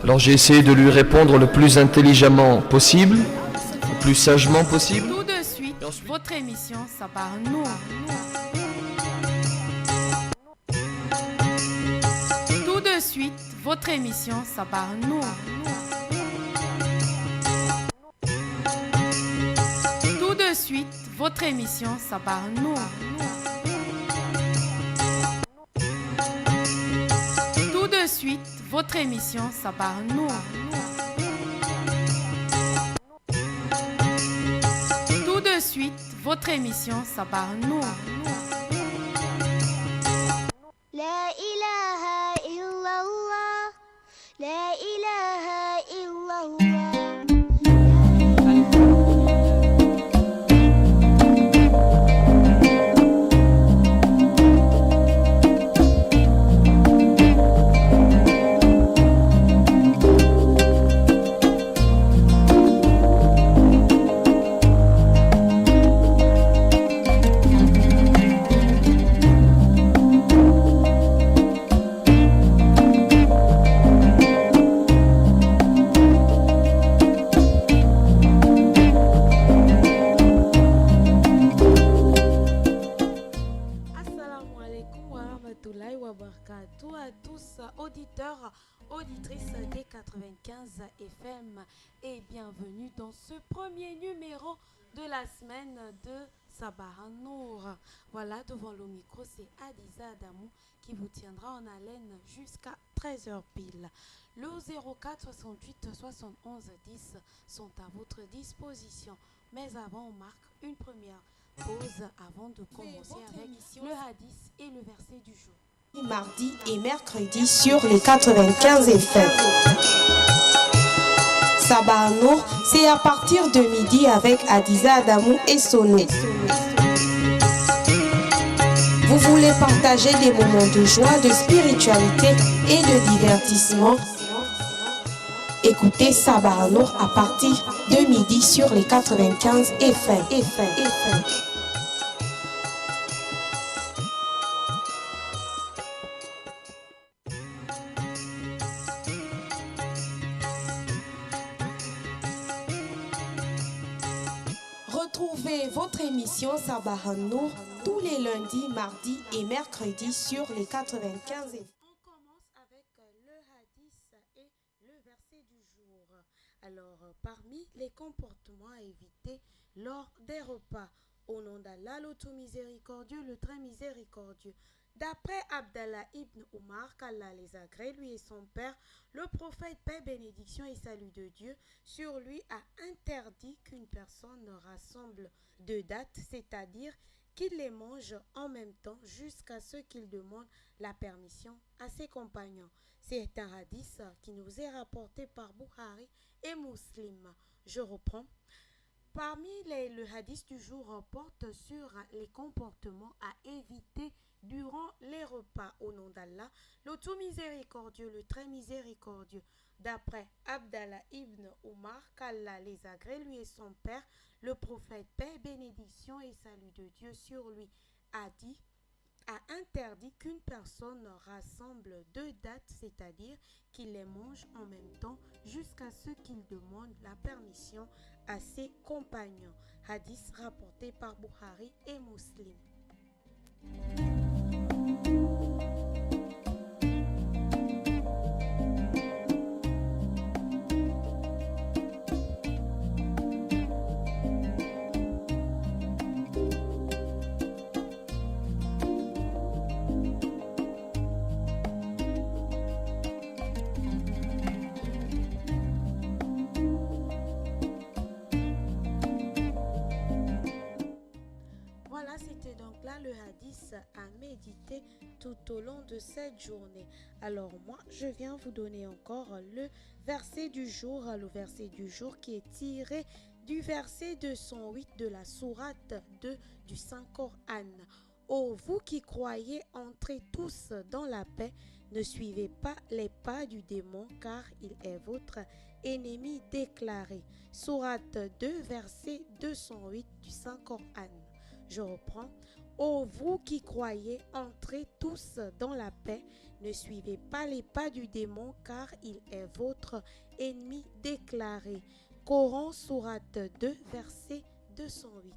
Alors j'ai essayé de lui répondre le plus intelligemment possible, le plus sagement possible. Tout de suite, votre émission Sabar Nour. Tout de suite, votre émission Sabar Nour. Tout de suite, votre émission Sabar Nour. Tout de suite, votre émission Sabar Nour. Tout de suite, votre émission Sabar Nour. La ilaha illallah, la ilaha illallah. Tout à tous, auditeurs, auditrices des 95 FM et bienvenue dans ce premier numéro de la semaine de Sabar Nour. Voilà, devant le micro, c'est Adiza Adamou qui vous tiendra en haleine jusqu'à 13h pile. Le 04 68 71 10 sont à votre disposition. Mais avant, on marque une première pause avant de commencer avec le hadith et le verset du jour. Mardi et mercredi sur les 95 FM. Sabar Nour, c'est à partir de midi avec Adiza Adamou et Sono. Vous voulez partager des moments de joie, de spiritualité et de divertissement? Écoutez Sabar Nour à partir de midi sur les 95 FM. Retrouvez votre émission Sabar Nour tous les lundis, mardis et mercredis sur les 95 FM. On commence avec le hadith et le verset du jour. Alors, parmi les comportements à éviter lors des repas, au nom d'Allah, le tout miséricordieux, le très miséricordieux. D'après Abdallah ibn Omar, qu'Allah les agrée, lui et son père, le prophète, paix, bénédiction et salut de Dieu, sur lui a interdit qu'une personne rassemble deux dattes, c'est-à-dire qu'il les mange en même temps jusqu'à ce qu'il demande la permission à ses compagnons. C'est un hadith qui nous est rapporté par Bukhari et Muslim. Je reprends. Parmi le hadith du jour porte sur les comportements à éviter durant les repas au nom d'Allah, le tout miséricordieux, le très miséricordieux. D'après Abdallah ibn Omar, qu'Allah les agrée, lui et son père, le prophète, paix, bénédiction et salut de Dieu sur lui, a interdit qu'une personne rassemble deux dates, c'est-à-dire qu'il les mange en même temps jusqu'à ce qu'il demande la permission à ses compagnons. Hadith rapporté par Bukhari et Muslim. Voilà, c'était donc là le hadith à méditer tout au long de cette journée. Alors moi, je viens vous donner encore le verset du jour qui est tiré du verset 208 de la sourate 2 du Saint-Coran. Ô vous qui croyez, entrez tous dans la paix, ne suivez pas les pas du démon, car il est votre ennemi déclaré. Sourate 2, verset 208 du Saint-Coran. Je reprends. Ô vous qui croyez, entrez tous dans la paix. Ne suivez pas les pas du démon, car il est votre ennemi déclaré. Coran, sourate 2, verset 208.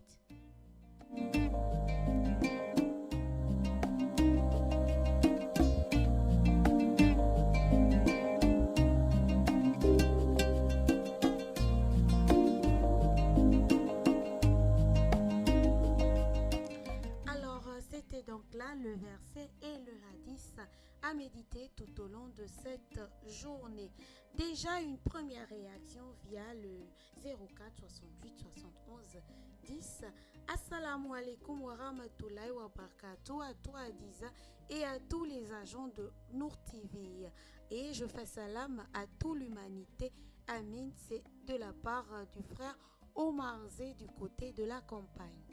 C'était donc là le verset et le hadith à méditer tout au long de cette journée. Déjà une première réaction via le 04 68 71 10. Assalamu alaikum wa rahmatullahi wa barakatuh à toi Adiza et à tous les agents de Nour TV. Et je fais salam à toute l'humanité. Amin, c'est de la part du frère Omar Zé du côté de la campagne.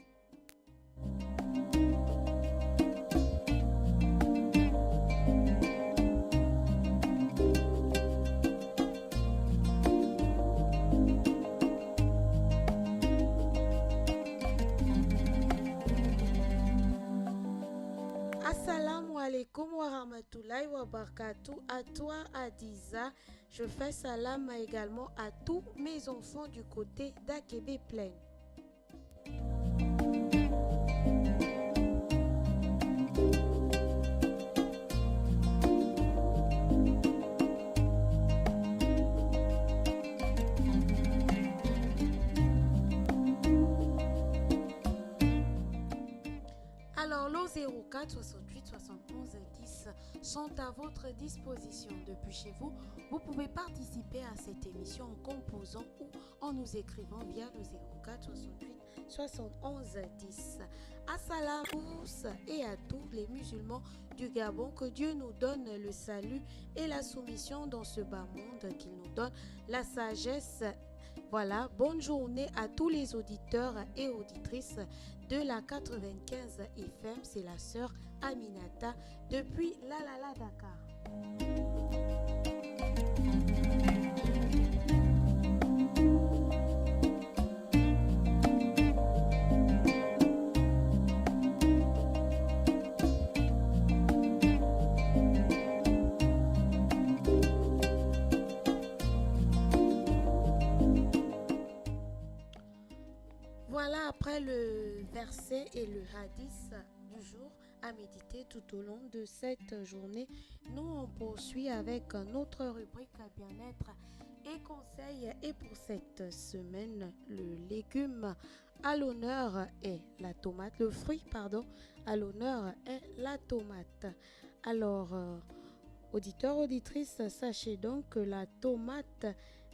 Assalamu alaikum wa rahmatullahi wa barakatuh à toi Adiza. Je fais salam également à tous mes enfants du côté d'Akébé Plaine. Alors, los 04 68 71 10 sont à votre disposition depuis chez vous. Vous pouvez participer à cette émission en composant ou en nous écrivant via le 04 68 71 10. Assalam à tous et à tous les musulmans du Gabon. Que Dieu nous donne le salut et la soumission dans ce bas monde, qu'il nous donne la sagesse. Voilà, bonne journée à tous les auditeurs et auditrices de la 95 FM. C'est la sœur Aminata depuis La Dakar. Voilà, après le verset et le hadith du jour à méditer tout au long de cette journée, nous on poursuit avec notre rubrique bien-être et conseils. Et pour cette semaine, le légume à l'honneur est la tomate, le fruit à l'honneur est la tomate. Alors, auditeurs, auditrices, sachez donc que la tomate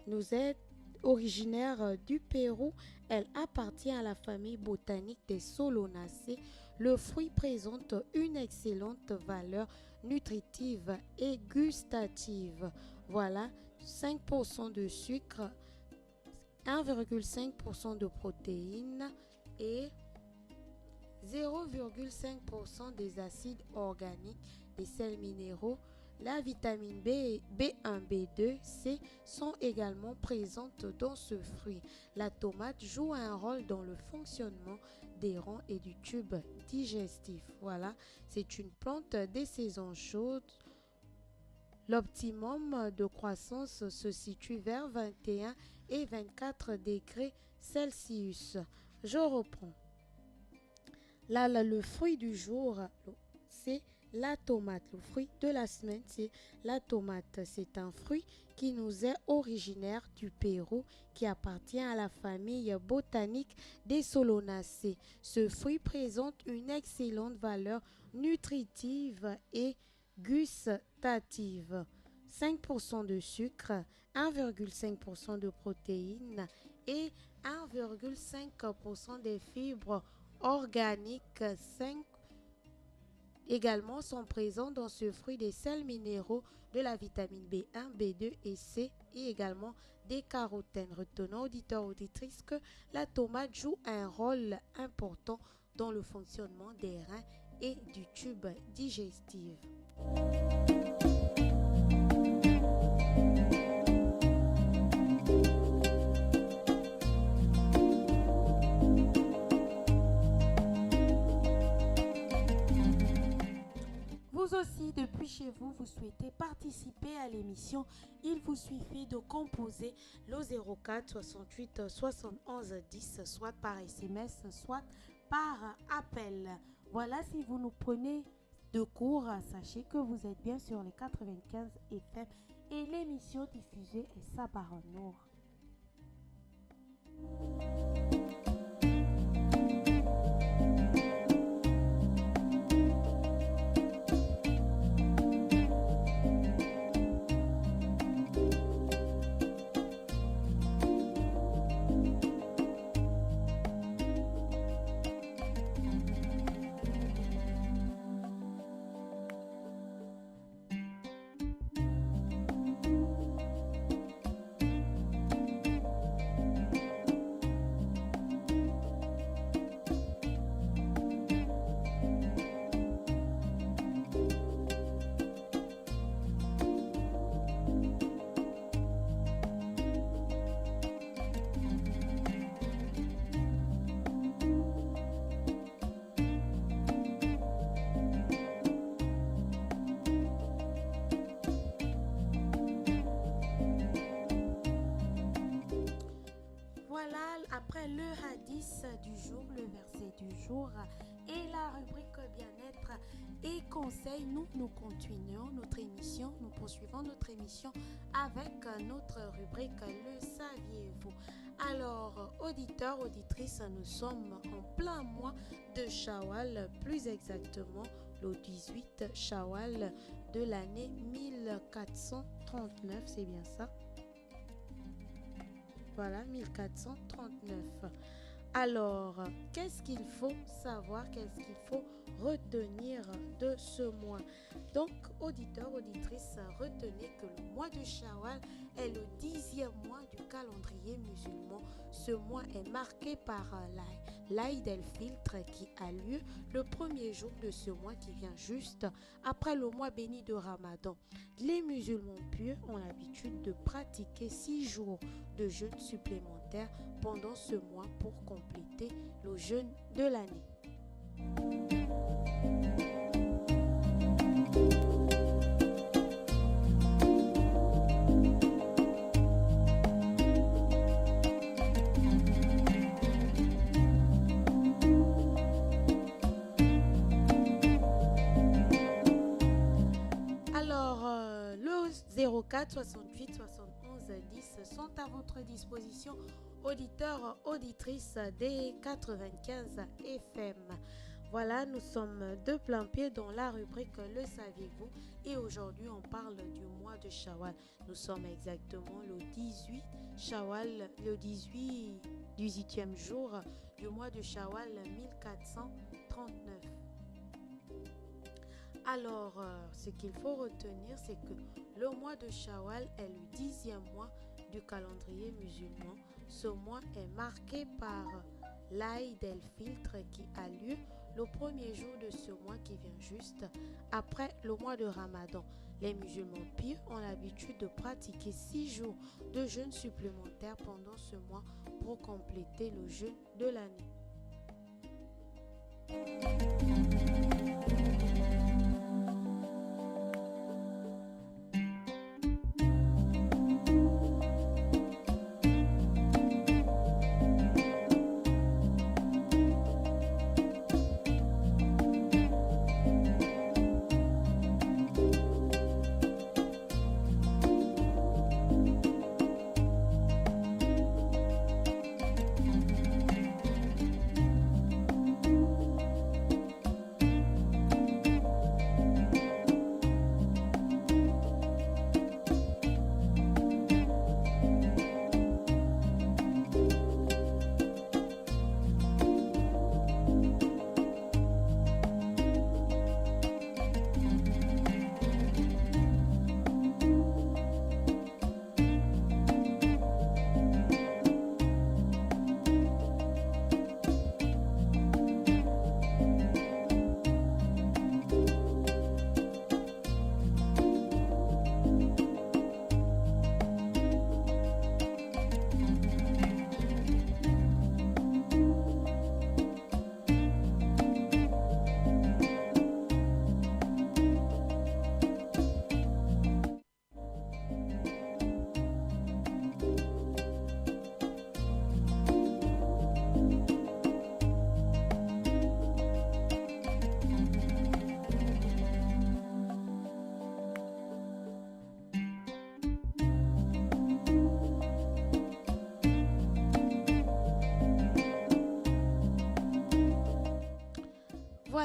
nous est originaire du Pérou. Elle appartient à la famille botanique des Solonacées. Le fruit présente une excellente valeur nutritive et gustative. Voilà, 5% de sucre, 1,5% de protéines et 0,5% des acides organiques, des sels minéraux. La vitamine B, B1, B2, C sont également présentes dans ce fruit. La tomate joue un rôle dans le fonctionnement des reins et du tube digestif. Voilà, c'est une plante des saisons chaudes. L'optimum de croissance se situe vers 21 et 24 degrés Celsius. Je reprends. Là, le fruit du jour, c'est la tomate. Le fruit de la semaine, c'est la tomate. C'est un fruit qui nous est originaire du Pérou, qui appartient à la famille botanique des Solonacées. Ce fruit présente une excellente valeur nutritive et gustative. 5% de sucre, 1,5% de protéines et 1,5% des fibres organiques. 5 également sont présents dans ce fruit des sels minéraux, de la vitamine B1, B2 et C et également des carotènes. Retenons, auditeurs, auditrices, que la tomate joue un rôle important dans le fonctionnement des reins et du tube digestif. depuis chez vous, vous souhaitez participer à l'émission, il vous suffit de composer le 04 68 71 10, soit par SMS, soit par appel. Voilà, si vous nous prenez de cours, sachez que vous êtes bien sur les 95 FM et l'émission diffusée est Sabah Nour. Après le hadith du jour, le verset du jour et la rubrique bien-être et conseils, nous continuons notre émission, nous poursuivons notre émission avec notre rubrique Le saviez-vous? Alors, auditeurs, auditrices, nous sommes en plein mois de Shawwal, plus exactement le 18 Shawwal de l'année 1439, c'est bien ça? Voilà, 1439. Alors, qu'est-ce qu'il faut savoir, qu'est-ce qu'il faut retenir de ce mois? Donc, auditeurs, auditrices, retenez que le mois de Shawwal est le 10e mois du calendrier musulman. Ce mois est marqué par l'Aïd el-Fitr qui a lieu le premier jour de ce mois qui vient juste après le mois béni de Ramadan. Les musulmans pieux ont l'habitude de pratiquer 6 jours de jeûne supplémentaire pendant ce mois pour compléter le jeûne de l'année. Le 04 68 71 10 sont à votre disposition, auditeurs, auditrices des 95 FM. Voilà, nous sommes de plein pied dans la rubrique Le saviez-vous? Et aujourd'hui, on parle du mois de Shawwal. Nous sommes exactement le 18 Shawwal, le 18e jour du mois de Shawwal 1439. Alors, ce qu'il faut retenir, c'est que le mois de Shawwal est le 10e mois du calendrier musulman. Ce mois est marqué par l'Aïd el-Fitr qui a lieu le premier jour de ce mois qui vient juste après le mois de Ramadan. Les musulmans pieux ont l'habitude de pratiquer 6 jours de jeûne supplémentaire pendant ce mois pour compléter le jeûne de l'année.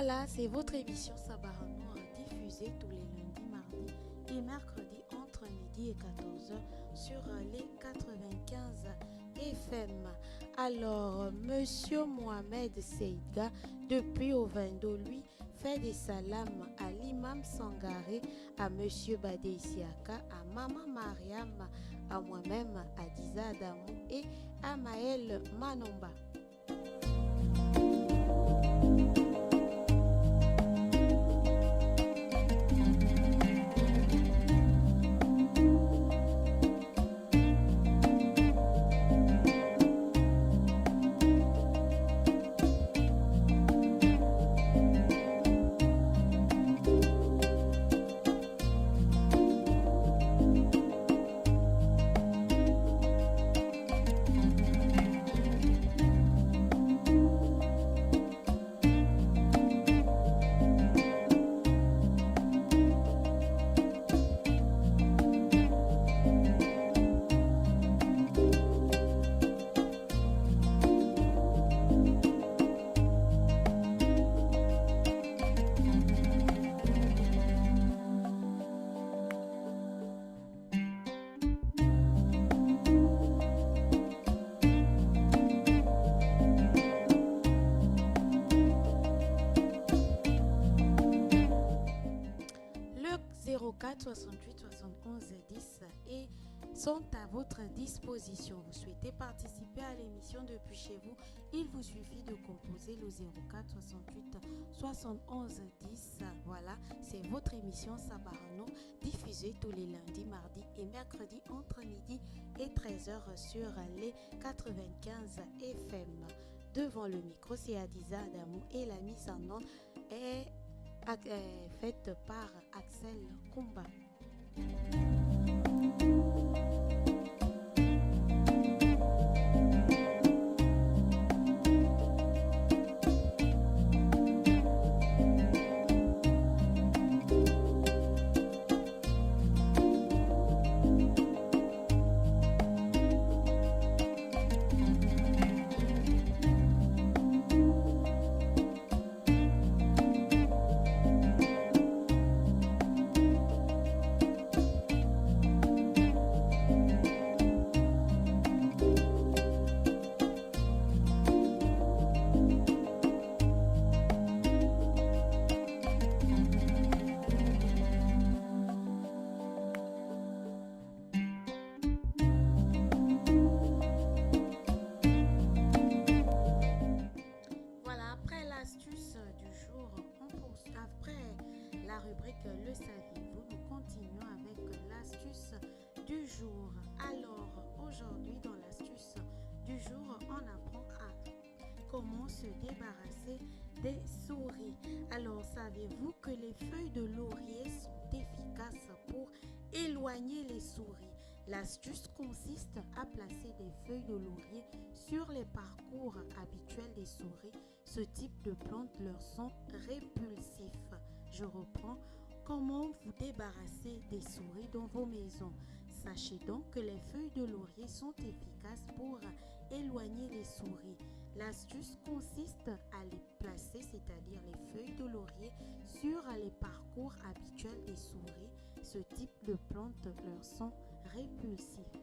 Voilà, c'est votre émission Sabarano diffusée tous les lundis, mardis et mercredis entre midi et 14h sur les 95 FM. Alors, Monsieur Mohamed Seydga, depuis Ovendo, lui, fait des salams à l'imam Sangaré, à Monsieur Badé Siaka, à Maman Mariam, à moi-même, à Diza Adamou et à Maël Manomba. Le 04 68 71 10 et sont à votre disposition. Vous souhaitez participer à l'émission depuis chez vous, il vous suffit de composer le 04 68 71 10. Voilà, c'est votre émission Sabarano diffusée tous les lundis, mardis et mercredis entre midi et 13h sur les 95 FM. Devant le micro, c'est Adiza Adamou et la mise en onde est faite par Axel Kumba. Le saviez-vous, nous continuons avec l'astuce du jour. Alors, aujourd'hui, dans l'astuce du jour, on apprend à comment se débarrasser des souris. Alors, saviez-vous que les feuilles de laurier sont efficaces pour éloigner les souris? L'astuce consiste à placer des feuilles de laurier sur les parcours habituels des souris. Ce type de plantes leur sont répulsifs. Je reprends. Comment vous débarrasser des souris dans vos maisons? Sachez donc que les feuilles de laurier sont efficaces pour éloigner les souris. L'astuce consiste à les placer, c'est-à-dire les feuilles de laurier, sur les parcours habituels des souris. Ce type de plantes leur sont répulsifs.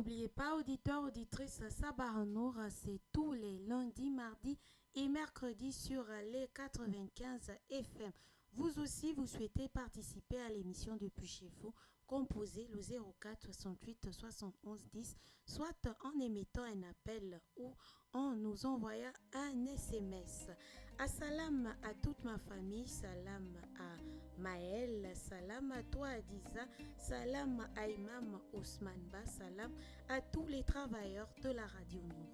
n'oubliez pas, auditeurs, auditrices, Sabah Nour, c'est tous les lundis, mardis et mercredis sur les 95 FM. Vous aussi, vous souhaitez participer à l'émission depuis chez vous, composez le 04 68 71 10, soit en émettant un appel ou en nous envoyant un SMS. Assalam à toute ma famille, salam à Maël, salam à toi Adiza, salam à Imam Ousmane Ba, salam à tous les travailleurs de la Radio Nour.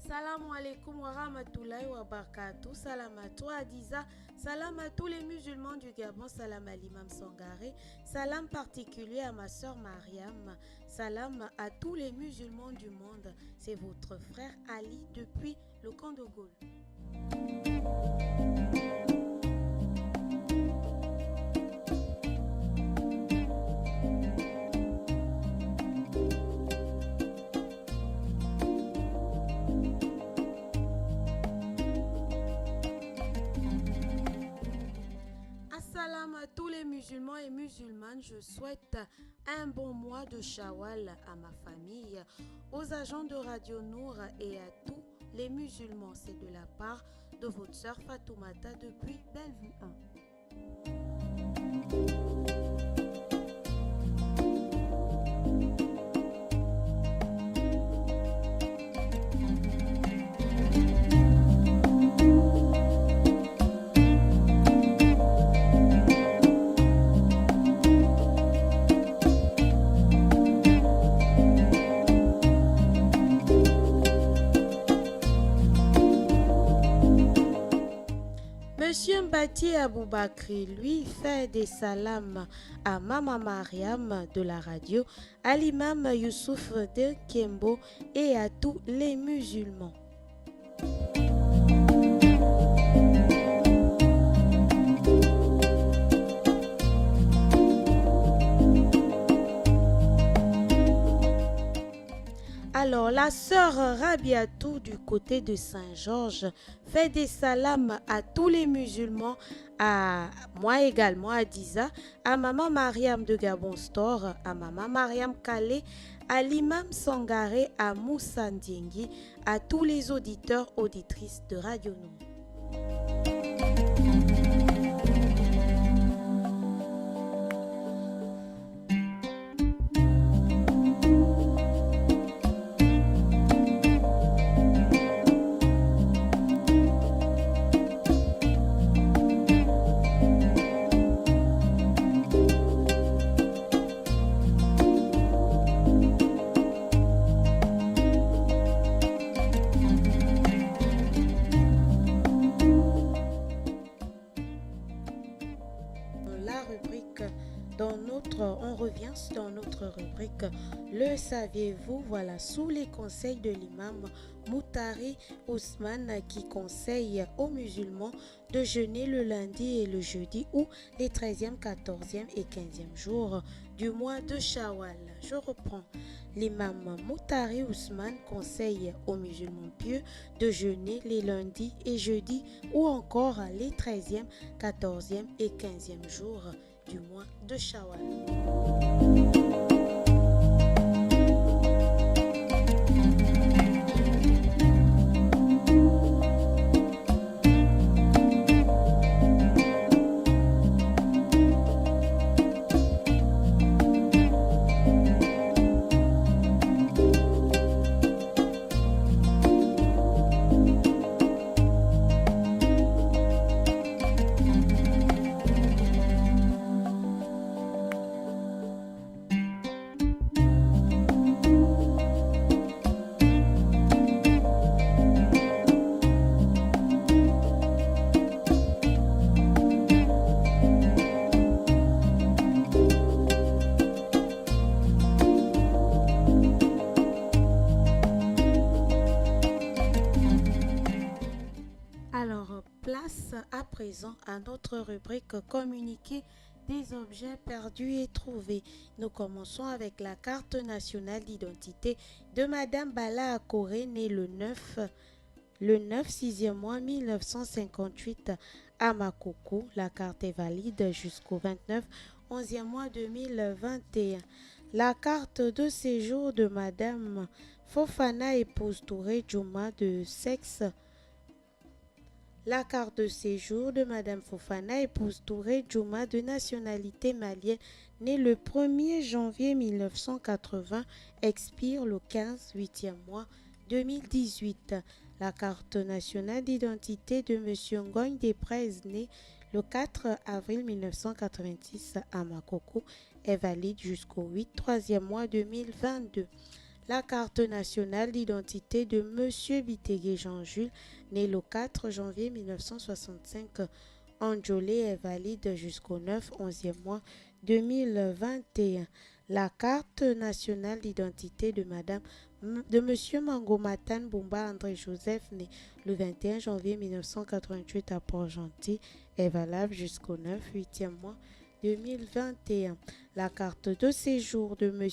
Salam alaikum wa rahmatullahi wa barakatuh. Salam à toi Adiza. Salam à tous les musulmans du Gabon. Salam à l'imam Sangaré. Salam particulier à ma soeur Mariam. Salam à tous les musulmans du monde. C'est votre frère Ali depuis le camp de Gaulle. Salam à tous les musulmans et musulmanes, je souhaite un bon mois de Shawwal à ma famille, aux agents de Radio Nour et à tous les musulmans. C'est de la part de votre sœur Fatoumata depuis Bellevue 1. Monsieur Mbati Aboubakri, lui, fait des salams à Mama Mariam de la radio, à l'imam Youssouf de Kembo et à tous les musulmans. Alors, la sœur Rabiatou du côté de Saint-Georges fait des salams à tous les musulmans, à moi également, à Diza, à Maman Mariam de Gabon Store, à Maman Mariam Kalé, à l'imam Sangaré, à Moussa Ndiengi, à tous les auditeurs, auditrices de Radio Nour. On revient dans notre rubrique Le saviez-vous? Voilà, sous les conseils de l'imam Moutari Ousmane qui conseille aux musulmans de jeûner le lundi et le jeudi ou les 13e, 14e et 15e jours du mois de Shawwal. Je reprends. L'imam Moutari Ousmane conseille aux musulmans pieux de jeûner les lundis et jeudis ou encore les 13e, 14e et 15e jours du mois de Shawwal. À présent à notre rubrique communiqué des objets perdus et trouvés. Nous commençons avec la carte nationale d'identité de Madame Bala Akoré, née le 9 6e mois 1958 à Makoko. La carte est valide jusqu'au 29 11e mois 2021. La carte de séjour de Madame Fofana épouse Touré Djouma de sexe. La carte de séjour de Madame Fofana épouse Touré Djouma de nationalité malienne, née le 1er janvier 1980, expire le 15 8e mois 2018. La carte nationale d'identité de M. Ngogne Desprez, né le 4 avril 1986 à Makoko, est valide jusqu'au 8 3e mois 2022. La carte nationale d'identité de M. Bitegué Jean-Jules, né le 4 janvier 1965 en Djolé, est valide jusqu'au 9 11e mois 2021. La carte nationale d'identité de M. Mangomatan Bumba André Joseph, né le 21 janvier 1988 à Port-Gentil, est valable jusqu'au 9 8e mois 2021. La carte de séjour de M.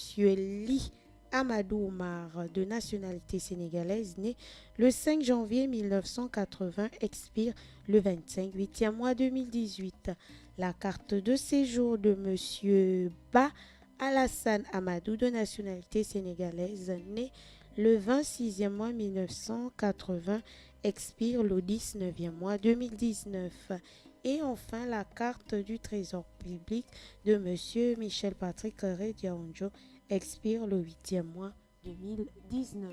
Li Amadou Oumar, de nationalité sénégalaise, né le 5 janvier 1980, expire le 25 8e mois 2018. La carte de séjour de M. Ba Alassane Amadou, de nationalité sénégalaise, né le 26e mois 1980, expire le 19e mois 2019. Et enfin, la carte du Trésor public de M. Michel Patrick Rediaonjo expire le 8e mois 2019.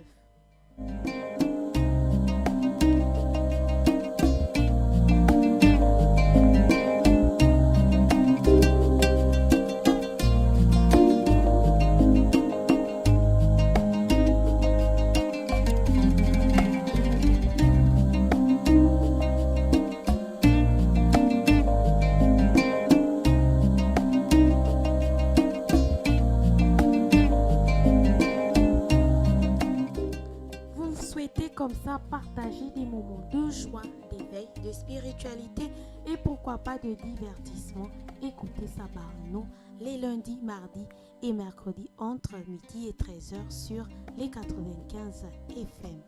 Comme ça, partager des moments de joie, d'éveil, de spiritualité et pourquoi pas de divertissement. Écoutez Sabarano les lundis, mardis et mercredis entre midi et 13h sur les 95 FM.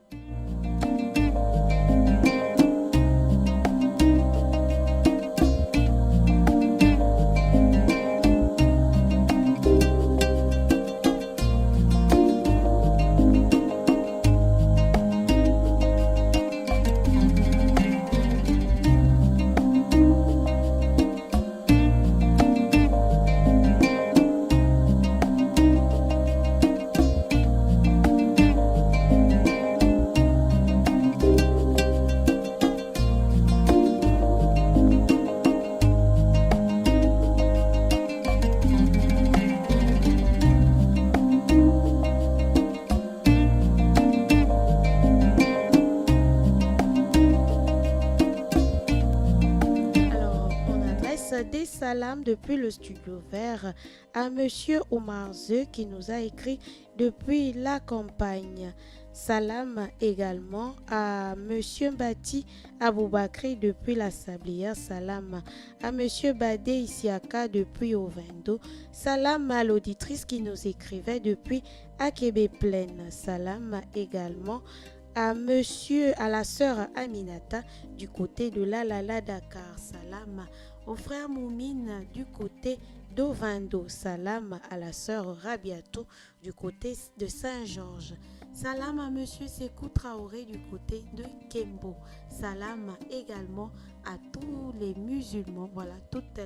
Des salams depuis le studio vert à Monsieur Omar Zeu qui nous a écrit depuis la campagne. Salam également à Monsieur Bati Aboubakri depuis la Sablière. Salam à Monsieur Badé Isiaka depuis Ovendo. Salam à l'auditrice qui nous écrivait depuis Akebe Plaine. Salam également à la sœur Aminata du côté de Lalala Dakar. Salam au frère Moumine du côté d'Ovando. Salam à la sœur Rabiatou du côté de Saint-Georges. Salam à monsieur Sekou Traoré du côté de Kembo. Salam également à tous les musulmans, voilà, toutes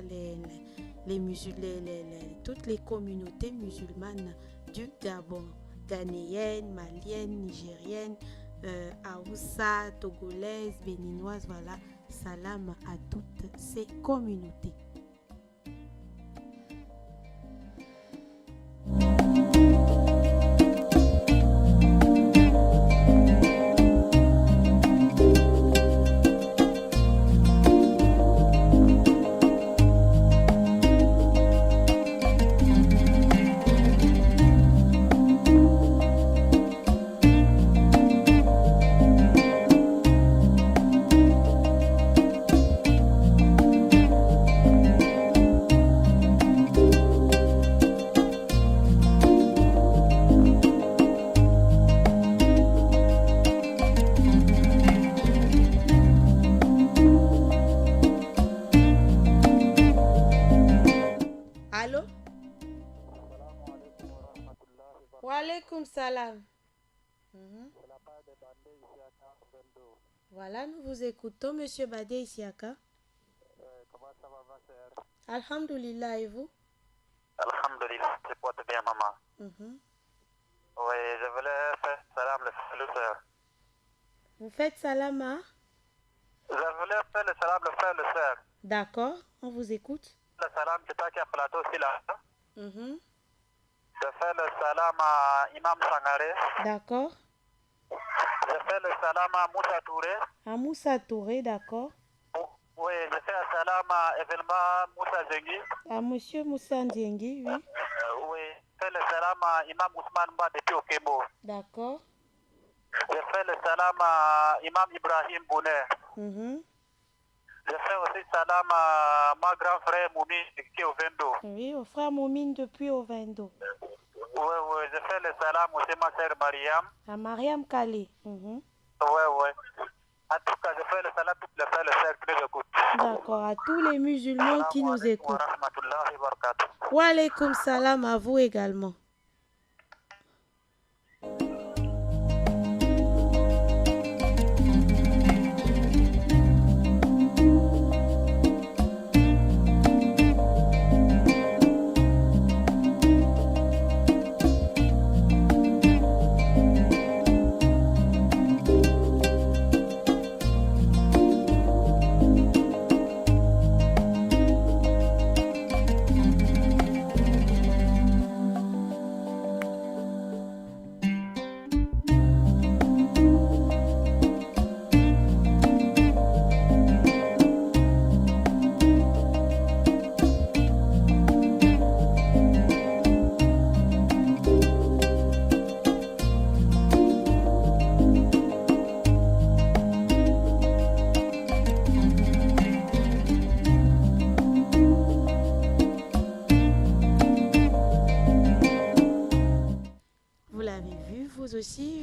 toutes les communautés musulmanes du Gabon, ghanéennes, maliennes, nigériennes, Haoussa, togolaises, béninoises, voilà. Salam à toutes ces communautés. Wa alaikum salam. Mhm. Voilà, nous vous écoutons, Monsieur Badé Isiaka. Comment ça va, ma sœur? Alhamdulillah, et vous? Alhamdulillah, c'est pas bien, maman. Mhm. Oui, je voulais faire salam le frère, le sœur. Vous faites salama? Je voulais faire le salam le frère, le sœur. D'accord, on vous écoute. Le salam, c'est toi qui as plateau aussi là. Mhm. Je fais le salam à Imam Sangaré. D'accord. Je fais le salam à Moussa Touré. À Moussa Touré, d'accord. Oui, je fais un salam à Evelma Moussa Zengi. À Monsieur Moussa Ndiengi, oui. Oui, je fais le salam à Imam Ousmane Ba depuis Okebo. D'accord. Je fais le salam à Imam Ibrahim Bounet. Mhm. Je fais aussi salam à ma grand frère Moumi qui est au Vendo. Oui, au frère Moumine depuis Ovendo. Oui, je fais le salam aussi à ma sœur Mariam. À Mariam Kali. Mhm. Oui. En tout cas, je fais le salam à toutes les frères et sœurs qui nous écoutent. D'accord, à tous les musulmans qui nous Assalamu alaikum écoutent. wa rahmatullahi wa barakatuh. Wa alaikum salam à vous également.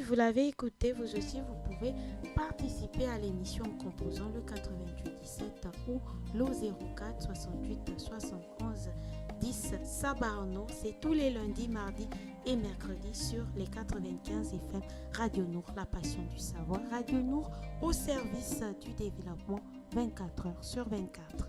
Vous l'avez écouté, vous aussi, vous pouvez participer à l'émission en composant le 8817 ou le 04 68 71 10 Sabarno. C'est tous les lundis, mardis et mercredis sur les 95 FM Radio Nour, la passion du savoir. Radio Nour au service du développement 24 heures sur 24.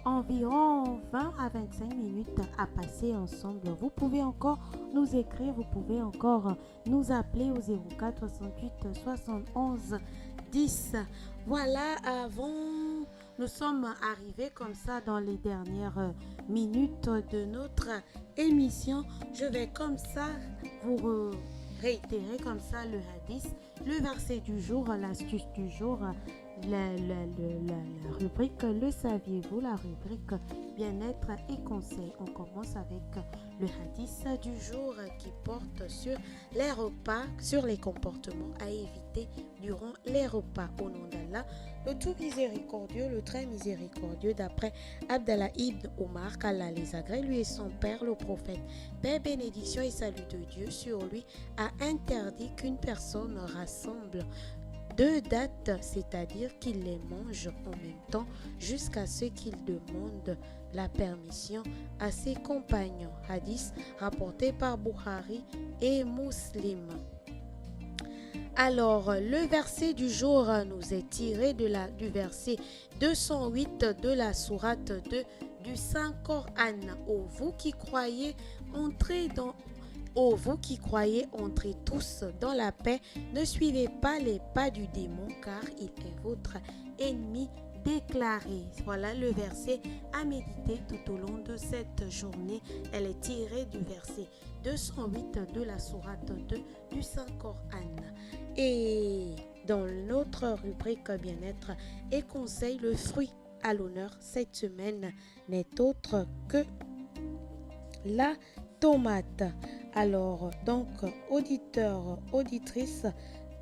Environ 20 à 25 minutes à passer ensemble. Vous pouvez encore nous écrire, vous pouvez encore nous appeler au 04 68 71 10. Voilà, nous sommes arrivés comme ça dans les dernières minutes de notre émission. Je vais comme ça vous réitérer comme ça le hadith, le verset du jour, l'astuce du jour. la rubrique Le saviez-vous, la rubrique bien-être et conseils. On commence avec le hadith du jour qui porte sur les repas, sur les comportements à éviter durant les repas. Au nom d'Allah, le tout miséricordieux, le très miséricordieux, d'après Abdallah ibn Omar, qu'Allah les agrée, lui et son père, le prophète, paix, bénédiction et salut de Dieu sur lui, a interdit qu'une personne rassemble deux dates, c'est-à-dire qu'il les mange en même temps jusqu'à ce qu'il demande la permission à ses compagnons. Hadith rapporté par Bukhari et Muslim. Alors, le verset du jour nous est tiré du verset 208 de la sourate 2 du Saint-Coran. Ô vous qui croyez, entrez tous dans la paix, ne suivez pas les pas du démon, car il est votre ennemi déclaré. Voilà le verset à méditer tout au long de cette journée. Elle est tirée du verset 208 de la sourate 2 du Saint-Coran. Et dans notre rubrique bien-être et conseils, le fruit à l'honneur cette semaine n'est autre que la tomate. Alors, donc, auditeurs, auditrices,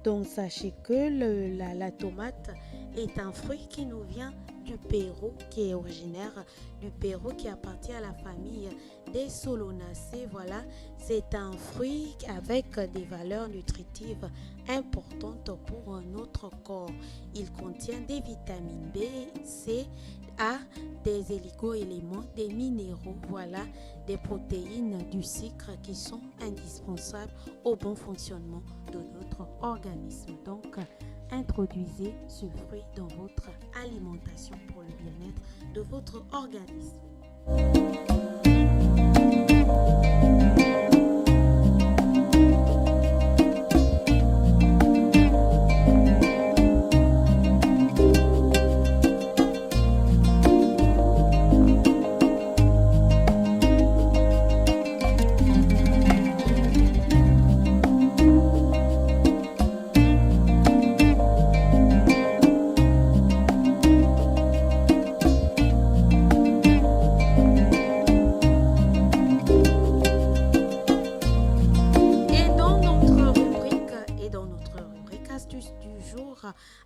donc sachez que la tomate est un fruit qui nous vient du Pérou, qui est originaire du Pérou, qui appartient à la famille des Solonacées. Voilà, c'est un fruit avec des valeurs nutritives importantes pour notre corps. Il contient des vitamines B, C, A, des oligo-éléments, des minéraux, voilà, des protéines, du sucre qui sont indispensables au bon fonctionnement de notre organisme. Donc, introduisez ce fruit dans votre alimentation pour le bien-être de votre organisme.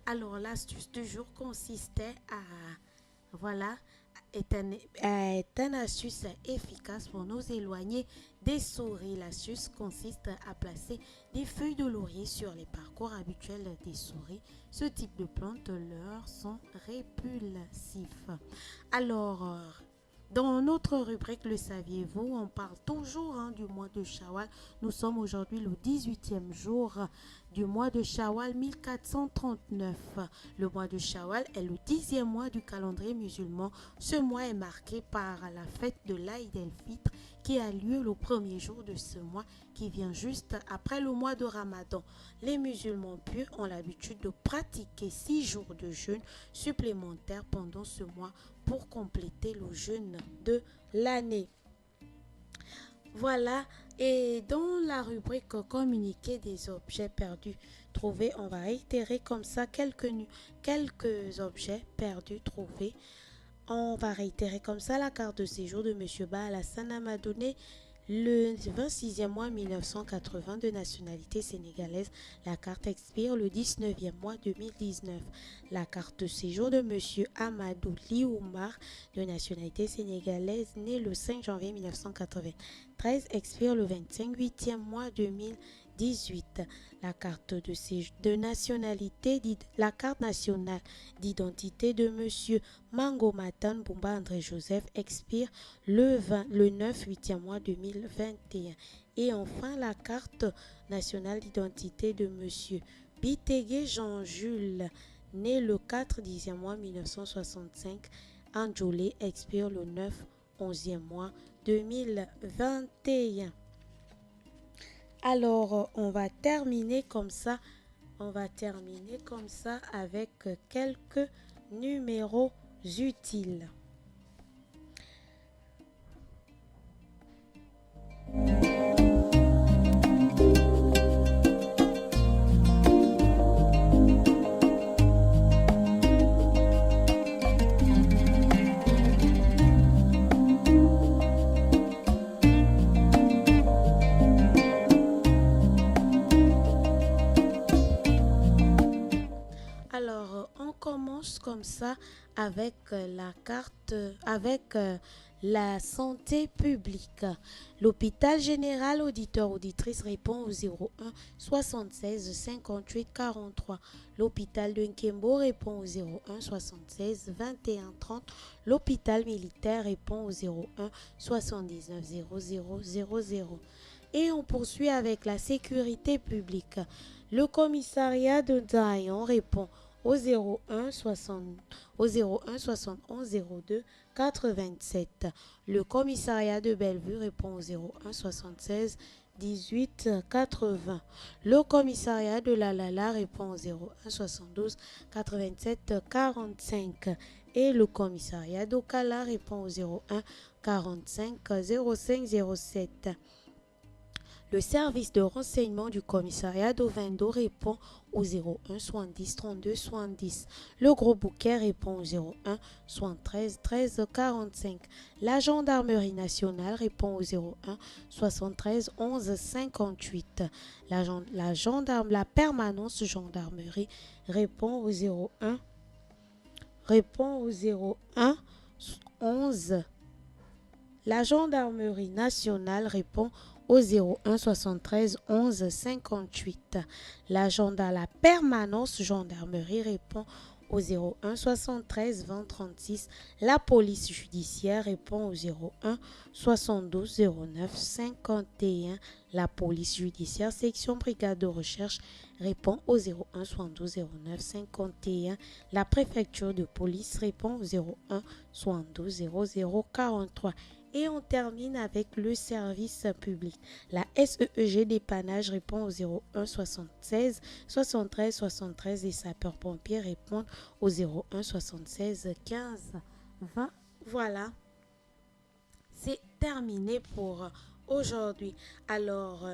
Alors, l'astuce du jour consistait est une astuce efficace pour nous éloigner des souris. L'astuce consiste à placer des feuilles de laurier sur les parcours habituels des souris. Ce type de plantes leur sont répulsifs. Alors, dans notre rubrique Le saviez-vous, on parle toujours du mois de Shawwal. Nous sommes aujourd'hui le 18e jour du mois de Shawwal 1439. Le mois de Shawwal est le 10e mois du calendrier musulman. Ce mois est marqué par la fête de l'Aïd el-Fitr qui a lieu le premier jour de ce mois qui vient juste après le mois de Ramadan. Les musulmans pieux ont l'habitude de pratiquer 6 jours de jeûne supplémentaires pendant ce mois pour compléter le jeûne de l'année. Voilà, et dans la rubrique communiquer des objets perdus trouvés, on va réitérer comme ça quelques objets perdus trouvés. On va réitérer comme ça la carte de séjour de M. Ba Alassane m'a donné le 26e mois 1980 de nationalité sénégalaise. La carte expire le 19e mois 2019. La carte de séjour de M. Amadou Lioumar de nationalité sénégalaise, né le 5 janvier 1993, expire le 25e mois 2018. La carte de nationalité, la carte nationale d'identité de M. Mango Matan Bumba André Joseph expire le 9e mois 2021. Et enfin, la carte nationale d'identité de M. Bitegué Jean-Jules, né le 4/10e mois 1965, Andjolé, expire le 9/11e mois 2021. Alors, on va terminer comme ça avec quelques numéros utiles. Alors, on commence comme ça avec la santé publique. L'hôpital général auditeur-auditrice répond au 01 76 58 43. L'hôpital de Nkembo répond au 01 76 21 30. L'hôpital militaire répond au 01 79 00 00. Et on poursuit avec la sécurité publique. Le commissariat de Dayan répond au 01 71 02 87. Le commissariat de Bellevue répond au 01 76 18 80. Le commissariat de La Lala répond au 01 72 87 45. Et le commissariat d'Okala répond au 01 45 05 07. Le service de renseignement du commissariat d'Ovendo répond au 01 70 32 70. Le Gros Bouquet répond au 01 73 13 45. La gendarmerie nationale répond au 01 73 11 58. La permanence gendarmerie répond au 01 11. La gendarmerie nationale répond au 01 73 11 58. La permanence gendarmerie répond au 01 73 20 36. La police judiciaire répond au 01 72 09 51. La police judiciaire section brigade de recherche répond au 01 72 09 51. La préfecture de police répond au 01 72 00 43. Et on termine avec le service public. La SEEG dépannage répond au 01 76 73 73 et sapeurs-pompiers répondent au 01 76 15 20. Voilà, c'est terminé pour aujourd'hui. Alors,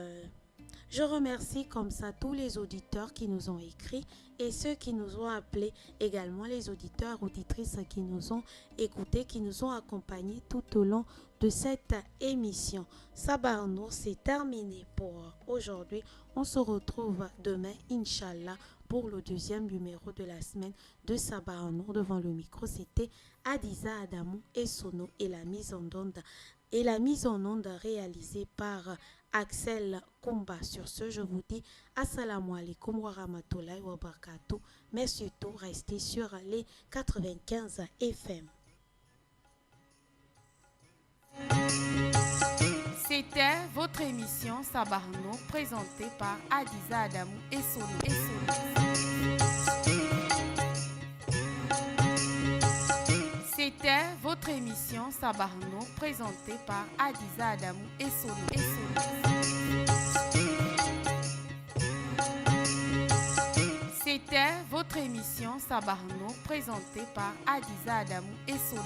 je remercie comme ça tous les auditeurs qui nous ont écrit et ceux qui nous ont appelés, également les auditeurs, auditrices qui nous ont écoutés, qui nous ont accompagnés tout au long de cette émission. Sabah Nour, c'est terminé pour aujourd'hui. On se retrouve demain, Inch'Allah, pour le deuxième numéro de la semaine de Sabah Nour. Devant le micro, c'était Adiza Adamou et Sono et la mise en onde réalisée par Axel Kumba. Sur ce, je vous dis assalamu alaikum wa rahmatullahi wa barakatuh. Mais surtout, restez sur les 95 FM. C'était votre émission Sabarno présentée par Adiza Adamou et Sono. C'était votre émission Sabarno présentée par Adiza Adamou et Sono. C'était votre émission Sabarno présentée par Adiza Adamou et Sono.